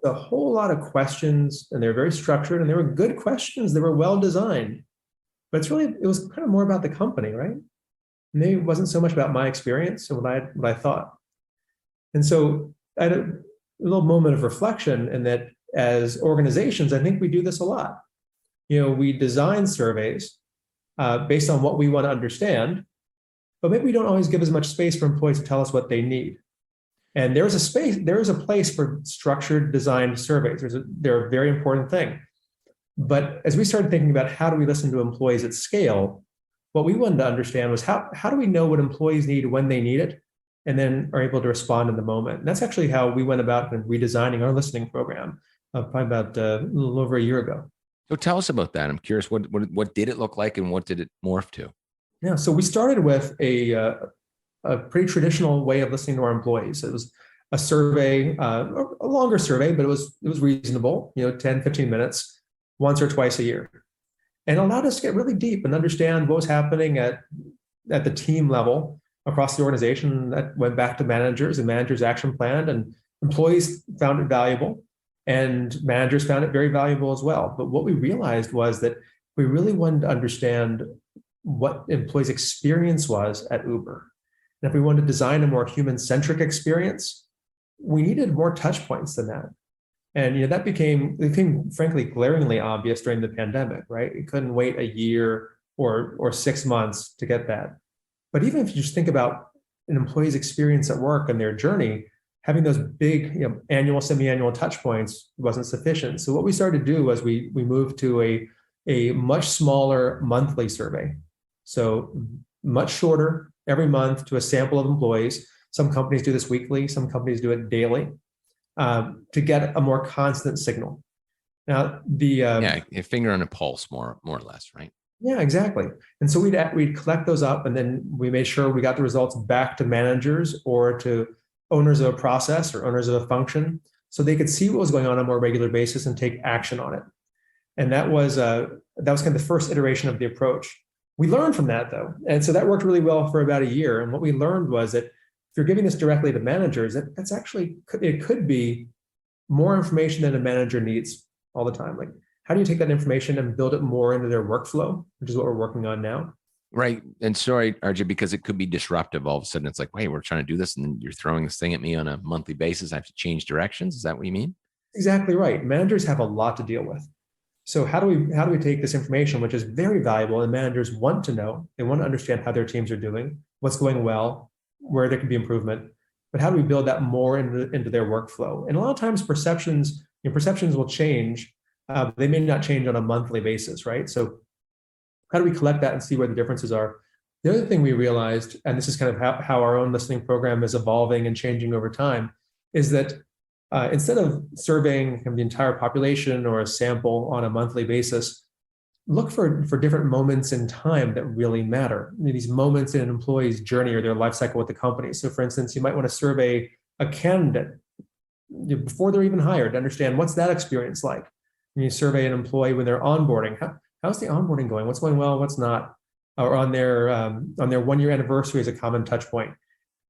A whole lot of questions, and they were very structured, and they were good questions. They were well designed, but it was kind of more about the company, right? Maybe it wasn't so much about my experience and what I thought. And so I little moment of reflection, in that as organizations, I think we do this a lot. We design surveys based on what we want to understand, but maybe we don't always give as much space for employees to tell us what they need. And there is a place for structured design surveys. They're a very important thing. But as we started thinking about how do we listen to employees at scale, what we wanted to understand was how do we know what employees need when they need it, and then are able to respond in the moment. And that's actually how we went about redesigning our listening program, probably about a little over a year ago. So tell us about that. I'm curious, what did it look like and what did it morph to? Yeah, so we started with a pretty traditional way of listening to our employees. It was a survey, a longer survey, but it was reasonable, 10, 15 minutes, once or twice a year. And allowed us to get really deep and understand what was happening at the team level across the organization. That went back to managers and managers' action plan, and employees found it valuable, and managers found it very valuable as well. But what we realized was that we really wanted to understand what employees' experience was at Uber. And if we wanted to design a more human-centric experience, we needed more touch points than that. And that became frankly glaringly obvious during the pandemic, right? You couldn't wait a year or 6 months to get that. But even if you just think about an employee's experience at work and their journey, having those big annual, semi-annual touch points wasn't sufficient. So what we started to do was we moved to a much smaller monthly survey. So much shorter, every month, to a sample of employees. Some companies do this weekly, some companies do it daily, to get a more constant signal. Now, a finger on a pulse, more or less, right? Yeah, exactly. And so we'd collect those up, and then we made sure we got the results back to managers or to owners of a process or owners of a function, so they could see what was going on a more regular basis and take action on it. And that was kind of the first iteration of the approach. We learned from that, though, and so that worked really well for about a year. And what we learned was that if you're giving this directly to managers, that's actually, it could be more information than a manager needs all the time. Like, how do you take that information and build it more into their workflow, which is what we're working on now? Right. And sorry, RJ, because it could be disruptive. All of a sudden it's like, hey, we're trying to do this, and then you're throwing this thing at me on a monthly basis. I have to change directions. Is that what you mean? Exactly right. Managers have a lot to deal with. So how do we take this information, which is very valuable, and managers want to know, they want to understand how their teams are doing, what's going well, where there can be improvement, but how do we build that more into their workflow? And a lot of times perceptions will change. They may not change on a monthly basis, right? So how do we collect that and see where the differences are? The other thing we realized, and this is kind of how our own listening program is evolving and changing over time, is that instead of surveying the entire population or a sample on a monthly basis, look for different moments in time that really matter. These moments in an employee's journey or their life cycle with the company. So for instance, you might want to survey a candidate before they're even hired to understand what's that experience like. And you survey an employee when they're onboarding. How's the onboarding going? What's going well? What's not? Or on their 1-year anniversary is a common touch point.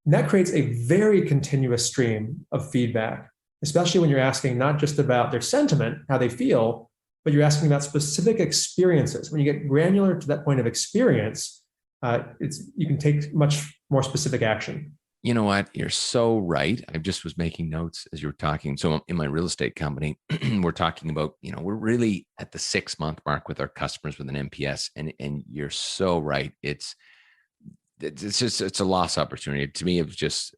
And that creates a very continuous stream of feedback, especially when you're asking not just about their sentiment, how they feel, but you're asking about specific experiences. When you get granular to that point of experience, you can take much more specific action. You know what? You're so right. I just was making notes as you were talking. So in my real estate company, we're talking about, we're really at the 6-month mark with our customers with an NPS. And you're so right. It's a lost opportunity. To me, it was just,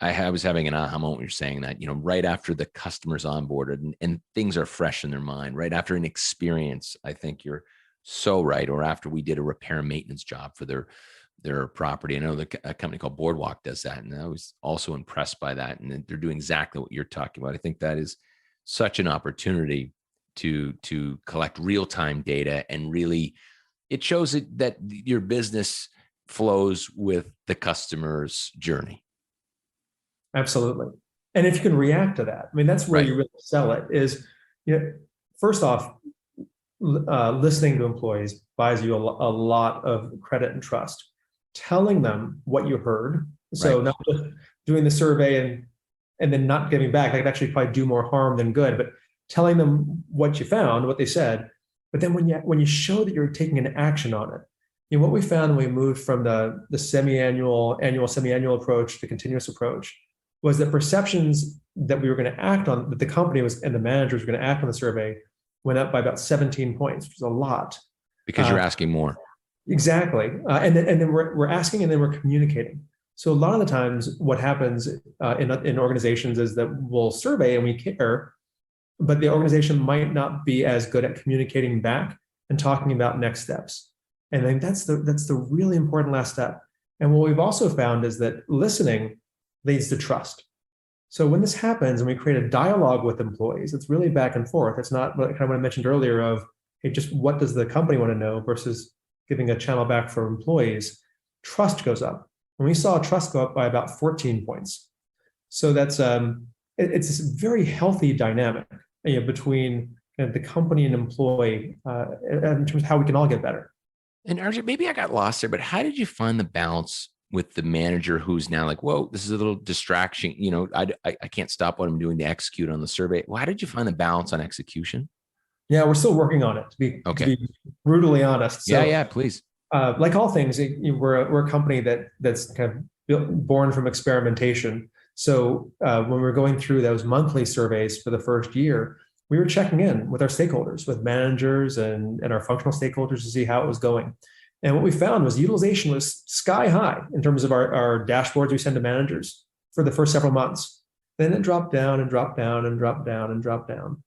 I was having an aha moment when you're saying that, right after the customer's onboarded and things are fresh in their mind, right after an experience, I think you're so right. Or after we did a repair and maintenance job for their property. I know a company called Boardwalk does that. And I was also impressed by that. And they're doing exactly what you're talking about. I think that is such an opportunity to collect real-time data, and really it shows that your business flows with the customer's journey. Absolutely. And if you can react to that, that's where Right. you really sell it is, first off, listening to employees buys you a lot of credit and trust. Telling them what you heard. So not just doing the survey and then not giving back, that could actually probably do more harm than good, but telling them what you found, what they said. But then when you show that you're taking an action on it, what we found when we moved from the semi-annual, semi-annual approach to continuous approach was that perceptions that we were going to act on, that the company was and the managers were going to act on the survey, went up by about 17 points, which is a lot. Because you're asking more. Exactly. And then we're asking and then we're communicating. So a lot of the times what happens in organizations is that we'll survey and we care, but the organization might not be as good at communicating back and talking about next steps. And I think that's the really important last step. And what we've also found is that listening leads to trust. So when this happens and we create a dialogue with employees, it's really back and forth. It's not kind of what I mentioned earlier of, hey, just what does the company want to know versus giving a channel back for employees. Trust goes up. And we saw trust go up by about 14 points. So that's it's this very healthy dynamic between the company and employee in terms of how we can all get better. And RJ, maybe I got lost there, but how did you find the balance with the manager who's now like, whoa, this is a little distraction. I can't stop what I'm doing to execute on the survey. Well, how did you find the balance on execution? Yeah, we're still working on it, to be brutally honest. So, yeah, please. Like all things, we're a company that's kind of born from experimentation. So when we were going through those monthly surveys for the first year, we were checking in with our stakeholders, with managers and our functional stakeholders to see how it was going. And what we found was utilization was sky high in terms of our dashboards we send to managers for the first several months. Then it dropped down and dropped down and dropped down and dropped down.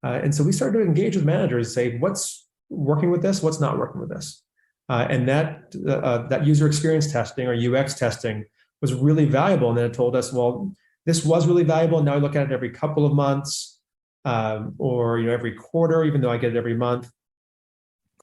And so we started to engage with managers and say, what's working with this? What's not working with this? And that user experience testing or UX testing was really valuable. And then it told us, well, this was really valuable. Now I look at it every couple of months or every quarter, even though I get it every month,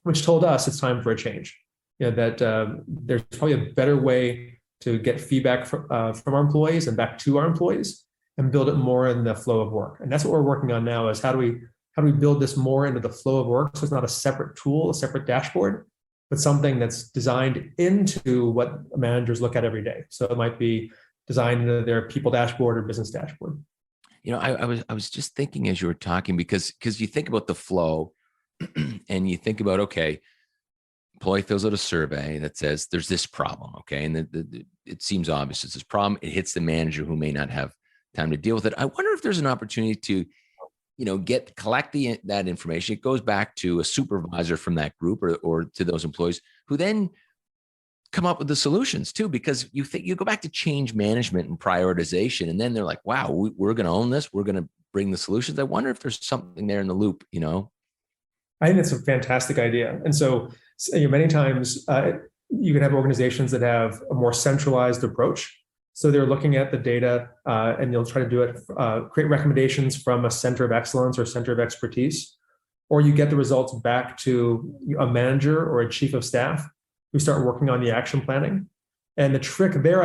which told us it's time for a change. That there's probably a better way to get feedback from our employees and back to our employees and build it more in the flow of work. And that's what we're working on now is how do we build this more into the flow of work? So it's not a separate tool, a separate dashboard, but something that's designed into what managers look at every day. So it might be designed into their people dashboard or business dashboard. I was just thinking as you were talking, because you think about the flow and you think about, okay, employee fills out a survey that says there's this problem. Okay. And it seems obvious it's this problem. It hits the manager who may not have time to deal with it. I wonder if there's an opportunity to, collect that information. It goes back to a supervisor from that group or to those employees who then come up with the solutions too, because you go back to change management and prioritization. And then they're like, wow, we're going to own this. We're going to bring the solutions. I wonder if there's something there in the loop, I think that's a fantastic idea. And so many times you can have organizations that have a more centralized approach. So they're looking at the data and you'll try to do it, create recommendations from a center of excellence or center of expertise, or you get the results back to a manager or a chief of staff who start working on the action planning. And the trick there,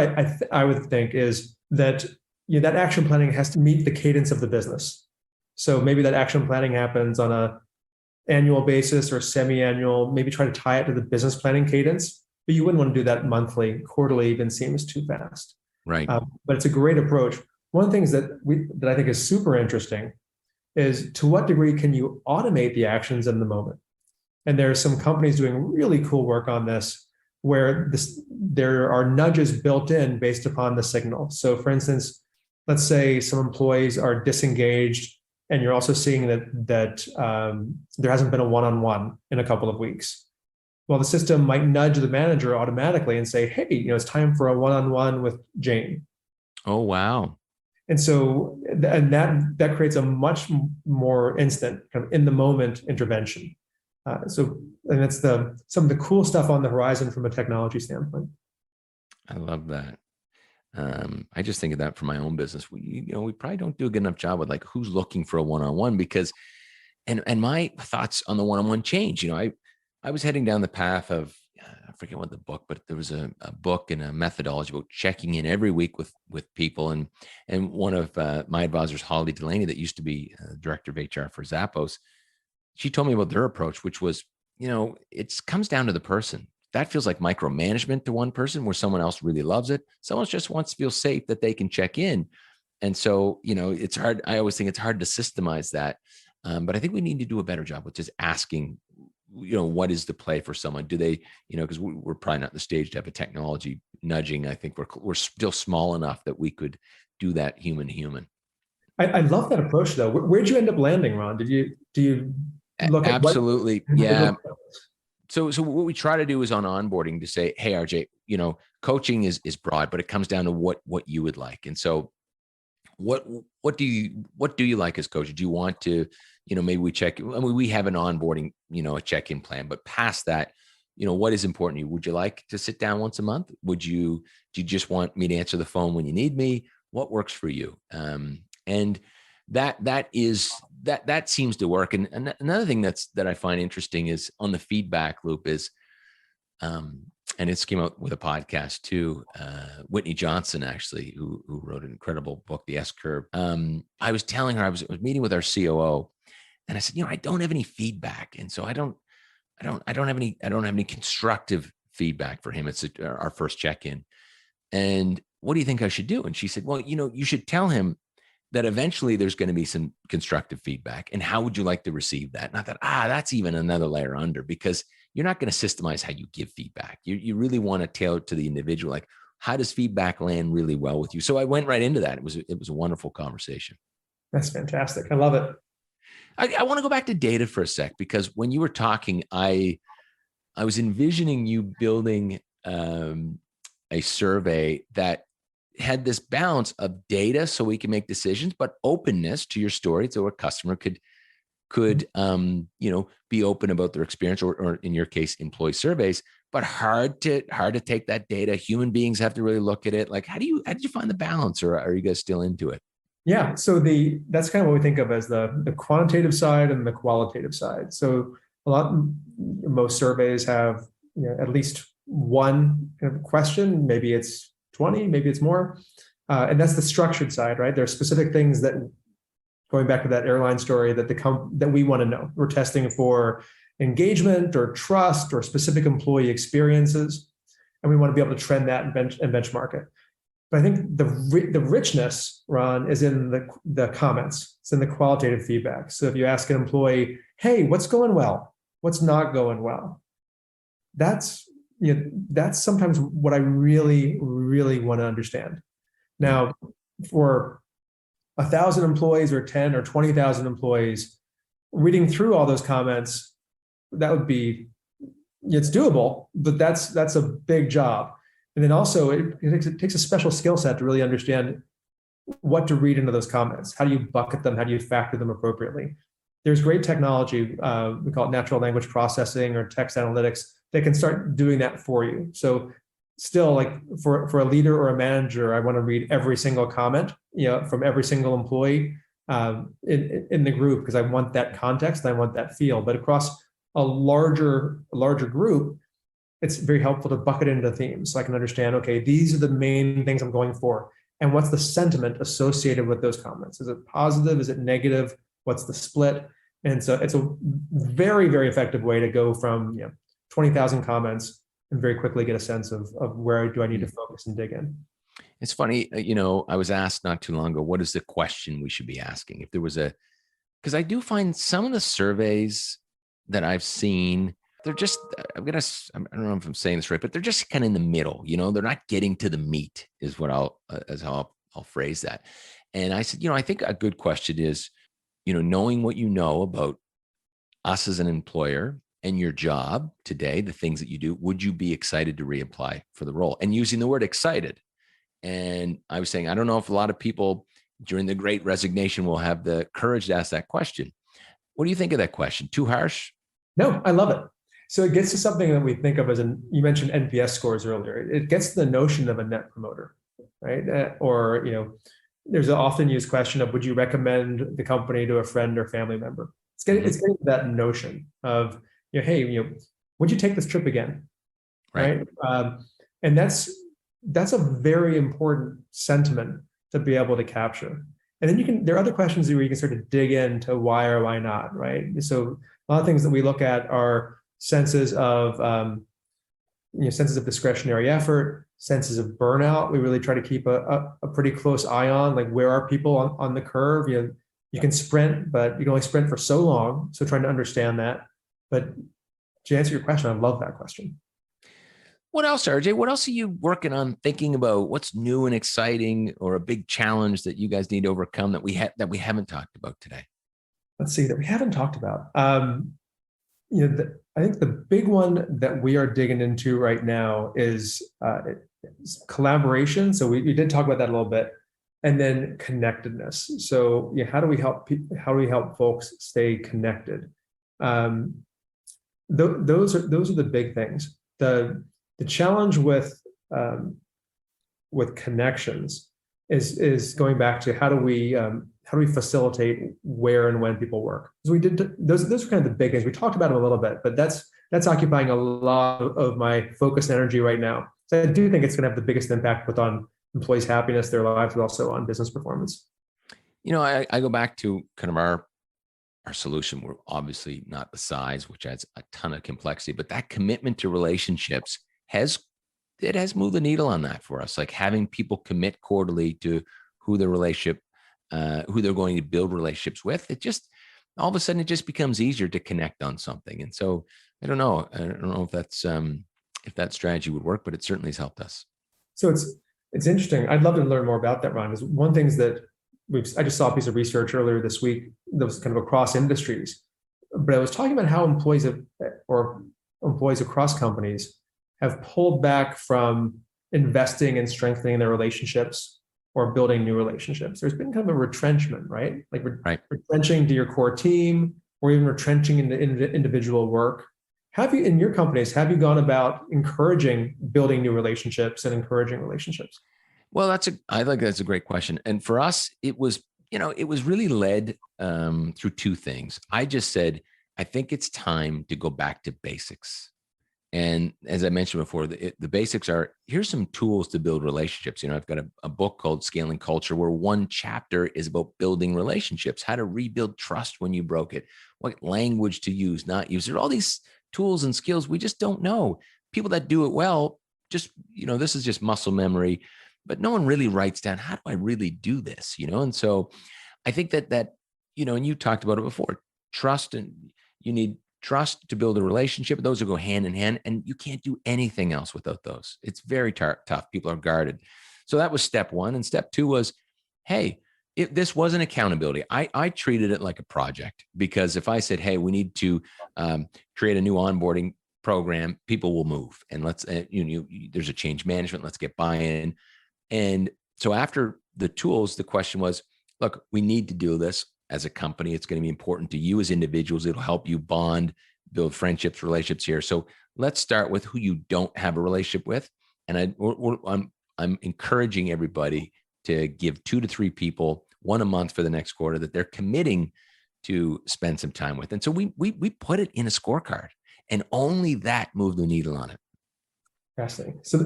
I would think, is that that action planning has to meet the cadence of the business. So maybe that action planning happens on a annual basis or semi-annual, maybe try to tie it to the business planning cadence, but you wouldn't want to do that monthly. Quarterly even seems too fast. Right. But it's a great approach. One of the things that I think is super interesting is to what degree can you automate the actions in the moment? And there are some companies doing really cool work on this where there are nudges built in based upon the signal. So for instance, let's say some employees are disengaged and you're also seeing that there hasn't been a one-on-one in a couple of weeks. Well, the system might nudge the manager automatically and say, hey, it's time for a one-on-one with Jane. Oh, wow. And so that creates a much more instant kind of in the moment intervention. And that's some of the cool stuff on the horizon from a technology standpoint. I love that. I just think of that for my own business. We probably don't do a good enough job with like who's looking for a one-on-one because, and my thoughts on the one-on-one change. I was heading down the path of, I forget what the book, but there was a book and a methodology about checking in every week with people. And one of my advisors, Holly Delaney, that used to be director of HR for Zappos, she told me about their approach, which was, it comes down to the person. That feels like micromanagement to one person where someone else really loves it. Someone just wants to feel safe that they can check in. And so, it's hard. I always think it's hard to systemize that. But I think we need to do a better job with just asking, what is the play for someone? Do they, because we're probably not at the stage to have a technology nudging. I think we're still small enough that we could do that human to human. I love that approach though. Where'd you end up landing, Ron? Do you look at absolutely? Yeah. So what we try to do is on onboarding to say, hey, RJ, coaching is broad, but it comes down to what you would like. And so what do you like as coach? Do you want to, maybe we check, we have an onboarding, a check-in plan, but past that, what is important to you? Would you like to sit down once a month? Do you just want me to answer the phone when you need me? What works for you? And that seems to work. And another thing that I find interesting is on the feedback loop is, and it's came out with a podcast too. Whitney Johnson, actually, who wrote an incredible book, The S Curve. I was telling her I was meeting with our COO, and I said, I don't have any feedback, and so I don't have any constructive feedback for him. It's our first check-in, and what do you think I should do? And she said, well, you should tell him that eventually there's going to be some constructive feedback, and how would you like to receive that? And I thought, that's even another layer under, because you're not going to systemize how you give feedback. You really want to tailor it to the individual. Like, how does feedback land really well with you? So I went right into that. It was a wonderful conversation. That's fantastic. I love it. I want to go back to data for a sec, because when you were talking, I was envisioning you building a survey that had this balance of data so we can make decisions, but openness to your story so a customer could be open about their experience, or in your case, employee surveys, but hard to take that data. Human beings have to really look at it. Like, how did you find the balance, or are you guys still into it? Yeah. So that's kind of what we think of as the quantitative side and the qualitative side. So most surveys have, at least one kind of question. Maybe it's 20, maybe it's more. And that's the structured side, right? There are specific things that, going back to that airline story, that we want to know. We're testing for engagement or trust or specific employee experiences, and we want to be able to trend that and benchmark it. But I think the richness, Ron, is in the comments. It's in the qualitative feedback. So if you ask an employee, hey, what's going well? What's not going well? That's sometimes what I really, really want to understand. Now, for 1,000 employees or 10 or 20,000 employees, reading through all those comments, it's doable, but that's a big job. And then also it takes a special skill set to really understand what to read into those comments. How do you bucket them? How do you factor them appropriately? There's great technology, we call it natural language processing or text analytics, that can start doing that for you. So still, like for a leader or a manager, I want to read every single comment, from every single employee in the group, because I want that context and I want that feel. But across a larger group, it's very helpful to bucket into themes, so I can understand, okay, these are the main things I'm going for, and what's the sentiment associated with those comments? Is it positive? Is it negative? What's the split? And so it's a very, very effective way to go from 20,000 comments and very quickly get a sense of where do I need to focus and dig in. It's funny, I was asked not too long ago, what is the question we should be asking? If there was because I do find some of the surveys that I've seen, they're just, I don't know if I'm saying this right, but they're just kind of in the middle, they're not getting to the meat is what how I'll phrase that. And I said, I think a good question is, knowing what you know about us as an employer and your job today, the things that you do, would you be excited to reapply for the role? And using the word excited. And I was saying, I don't know if a lot of people during the Great Resignation will have the courage to ask that question. What do you think of that question? Too harsh? No, I love it. So it gets to something that we think of as you mentioned NPS scores earlier. It gets to the notion of a net promoter, right? There's an often used question of, would you recommend the company to a friend or family member? It's getting to that notion of, hey, would you take this trip again? Right. And that's a very important sentiment to be able to capture. And then there are other questions where you can start to dig into why or why not, right? So a lot of things that we look at are senses of discretionary effort, senses of burnout. We really try to keep a pretty close eye on, like, where are people on the curve? You can sprint, but you can only sprint for so long. So trying to understand that. But to answer your question, I love that question. What else, RJ? What else are you working on, thinking about? What's new and exciting, or a big challenge that you guys need to overcome that we haven't talked about today? Let's see, that we haven't talked about. I think the big one that we are digging into right now is collaboration. So we did talk about that a little bit, and then connectedness. So how do we help folks stay connected? Those are the big things. The challenge with connections is going back to how do we facilitate where and when people work? So we did those are kind of the big things. We talked about them a little bit, but that's occupying a lot of my focus and energy right now. So I do think it's going to have the biggest impact both on employees' happiness, their lives, but also on business performance. I go back to kind of our solution. We're obviously not the size, which adds a ton of complexity, but that commitment to relationships has moved the needle on that for us. Like having people commit quarterly to who they're going to build relationships with. It just, all of a sudden, it just becomes easier to connect on something. And so I don't know if that's if that strategy would work, but it certainly has helped us. So it's interesting. I'd love to learn more about that, Ron. Because one thing that I just saw a piece of research earlier this week that was kind of across industries, but I was talking about how employees across companies have pulled back from investing and strengthening their relationships or building new relationships. There's been kind of a retrenchment, right? Like retrenching to your core team, or even retrenching into individual work. In your companies, have you gone about encouraging building new relationships and encouraging relationships? Well, I think that's a great question. And for us, it was really led through two things. I just said, I think it's time to go back to basics. And as I mentioned before, the basics are, here's some tools to build relationships. I've got a book called Scaling Culture, where one chapter is about building relationships, how to rebuild trust when you broke it, what language to use, not use. There are all these tools and skills we just don't know. People that do it well, just, this is just muscle memory, but no one really writes down, how do I really do this? And so I think that, and you talked about it before, trust, and you need trust to build a relationship. Those will go hand in hand, and you can't do anything else without those. It's very tough. People are guarded. So that was step one. And step two was, hey, this wasn't accountability. I treated it like a project, because if I said, hey, we need to create a new onboarding program, people will move, and let's, there's a change management, let's get buy-in. And so after the tools, the question was, look, we need to do this as a company. It's going to be important to you as individuals. It'll help you bond, build friendships, relationships here. So let's start with who you don't have a relationship with. And I'm encouraging everybody to give 2 to 3 people, one a month for the next quarter, that they're committing to spend some time with. And so we put it in a scorecard, and only that moved the needle on it. Fascinating. So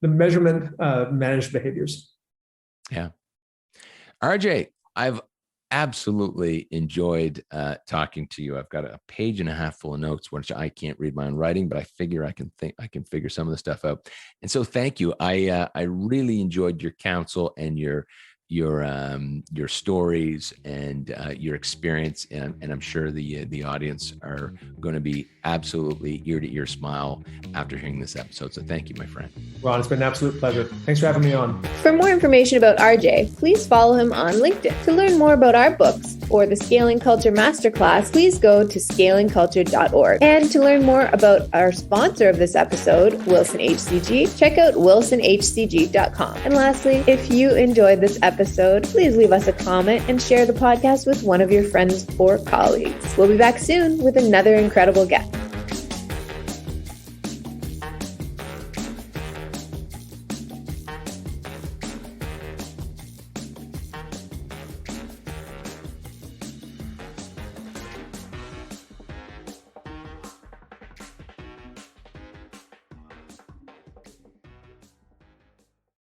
the measurement managed behaviors. Yeah. RJ, I've absolutely enjoyed talking to you. I've got a page and a half full of notes, which I can't read my own writing, but I figure I can figure some of the stuff out. And so thank you. I really enjoyed your counsel and your stories and your experience, and I'm sure the audience are going to be absolutely ear to ear smile after hearing this episode. So thank you, my friend. Ron, it's been an absolute pleasure. Thanks for having me on. For more information about RJ, please follow him on LinkedIn. To learn more about our books or the Scaling Culture Masterclass, please go to scalingculture.org. And to learn more about our sponsor of this episode, Wilson HCG, check out wilsonhcg.com. And lastly, if you enjoyed this episode, please leave us a comment and share the podcast with one of your friends or colleagues. We'll be back soon with another incredible guest.